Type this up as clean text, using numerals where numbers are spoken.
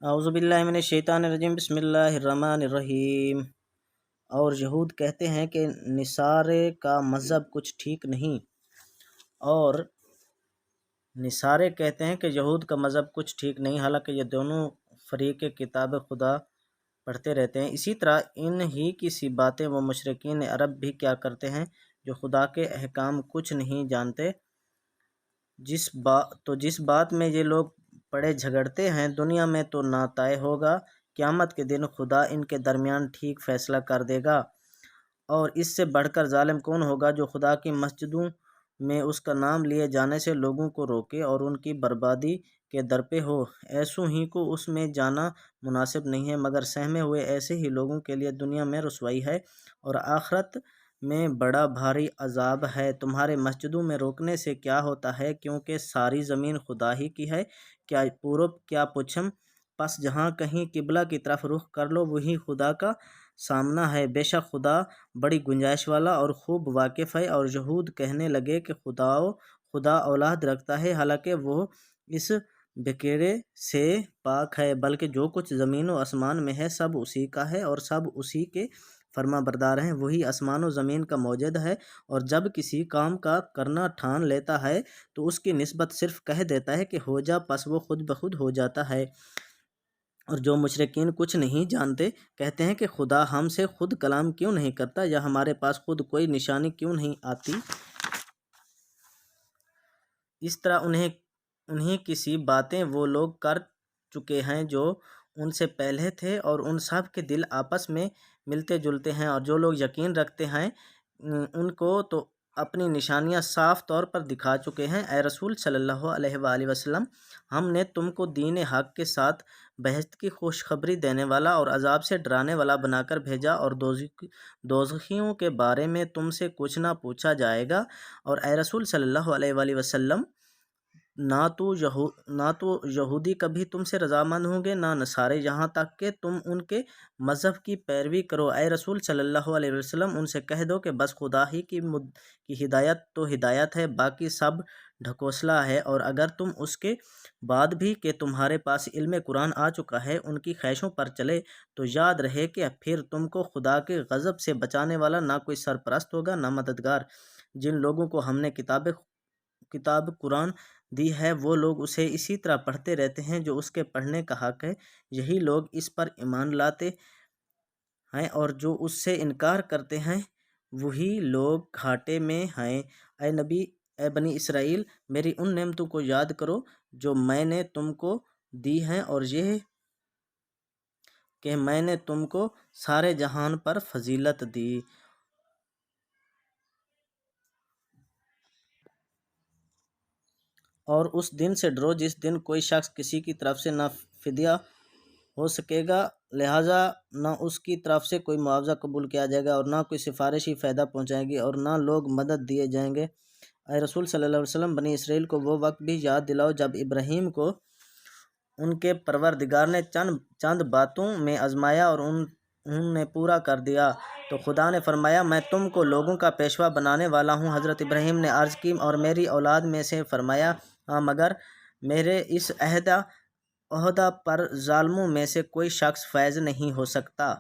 اعوذ باللہ من الشیطان الرجیم، بسم اللہ الرحمن الرحیم۔ اور یہود کہتے ہیں کہ نصارے کا مذہب کچھ ٹھیک نہیں، اور نصارے کہتے ہیں کہ یہود کا مذہب کچھ ٹھیک نہیں، حالانکہ یہ دونوں فریق کتاب خدا پڑھتے رہتے ہیں۔ اسی طرح ان ہی کی سی باتیں وہ مشرکین عرب بھی کیا کرتے ہیں جو خدا کے احکام کچھ نہیں جانتے۔ جس بات میں یہ لوگ پڑے جھگڑتے ہیں، دنیا میں تو نہ طے ہوگا، قیامت کے دن خدا ان کے درمیان ٹھیک فیصلہ کر دے گا۔ اور اس سے بڑھ کر ظالم کون ہوگا جو خدا کی مسجدوں میں اس کا نام لیے جانے سے لوگوں کو روکے اور ان کی بربادی کے درپے ہو۔ ایسوں ہی کو اس میں جانا مناسب نہیں ہے، مگر سہمے ہوئے ایسے ہی لوگوں کے لیے دنیا میں رسوائی ہے اور آخرت میں بڑا بھاری عذاب ہے۔ تمہارے مسجدوں میں روکنے سے کیا ہوتا ہے، کیونکہ ساری زمین خدا ہی کی ہے، کیا پورب کیا پچھم، پس جہاں کہیں قبلہ کی طرف رخ کر لو وہی خدا کا سامنا ہے، بے شک خدا بڑی گنجائش والا اور خوب واقف ہے۔ اور یہود کہنے لگے کہ خدا اولاد رکھتا ہے، حالانکہ وہ اس بکیرے سے پاک ہے، بلکہ جو کچھ زمین و آسمان میں ہے سب اسی کا ہے اور سب اسی کے فرما بردار ہیں۔ وہی آسمان و زمین کا موجد ہے، اور جب کسی کام کا کرنا ٹھان لیتا ہے تو اس کی نسبت صرف کہہ دیتا ہے کہ ہو جا، پس وہ خود بخود ہو جاتا ہے۔ اور جو مشرکین کچھ نہیں جانتے کہتے ہیں کہ خدا ہم سے خود کلام کیوں نہیں کرتا، یا ہمارے پاس خود کوئی نشانی کیوں نہیں آتی۔ اس طرح انہیں کسی باتیں وہ لوگ کر چکے ہیں جو ان سے پہلے تھے، اور ان سب کے دل آپس میں ملتے جلتے ہیں۔ اور جو لوگ یقین رکھتے ہیں ان کو تو اپنی نشانیاں صاف طور پر دکھا چکے ہیں۔ اے رسول صلی اللہ علیہ وآلہ وسلم، ہم نے تم کو دین حق کے ساتھ بہشت کی خوشخبری دینے والا اور عذاب سے ڈرانے والا بنا کر بھیجا، اور دوزخیوں کے بارے میں تم سے کچھ نہ پوچھا جائے گا۔ اور اے رسول صلی اللہ علیہ وآلہ وسلم، نہ تو یہودی کبھی تم سے رضامند ہوں گے، نہ نصارے، یہاں تک کہ تم ان کے مذہب کی پیروی کرو۔ اے رسول صلی اللہ علیہ وسلم، ان سے کہہ دو کہ بس خدا ہی کی ہدایت تو ہدایت ہے، باقی سب ڈھکوسلا ہے۔ اور اگر تم اس کے بعد بھی کہ تمہارے پاس علم قرآن آ چکا ہے ان کی خواہشوں پر چلے، تو یاد رہے کہ پھر تم کو خدا کے غضب سے بچانے والا نہ کوئی سرپرست ہوگا نہ مددگار۔ جن لوگوں کو ہم نے کتاب قرآن دی ہے وہ لوگ اسے اسی طرح پڑھتے رہتے ہیں جو اس کے پڑھنے کا حق ہے، یہی لوگ اس پر ایمان لاتے ہیں، اور جو اس سے انکار کرتے ہیں وہی لوگ گھاٹے میں ہیں۔ اے بنی اسرائیل، میری ان نعمتوں کو یاد کرو جو میں نے تم کو دی ہیں، اور یہ کہ میں نے تم کو سارے جہان پر فضیلت دی۔ اور اس دن سے ڈرو جس دن کوئی شخص کسی کی طرف سے نہ فدیہ ہو سکے گا، لہٰذا نہ اس کی طرف سے کوئی معاوضہ قبول کیا جائے گا، اور نہ کوئی سفارشی فائدہ پہنچائے گی، اور نہ لوگ مدد دیے جائیں گے۔ اے رسول صلی اللہ علیہ وسلم، بنی اسرائیل کو وہ وقت بھی یاد دلاؤ جب ابراہیم کو ان کے پروردگار نے چند باتوں میں آزمایا اور انہوں نے پورا کر دیا، تو خدا نے فرمایا میں تم کو لوگوں کا پیشوا بنانے والا ہوں۔ حضرت ابراہیم نے عرض کی اور میری اولاد میں سے؟ فرمایا ہاں، مگر میرے اس عہدہ پر ظالموں میں سے کوئی شخص فائز نہیں ہو سکتا۔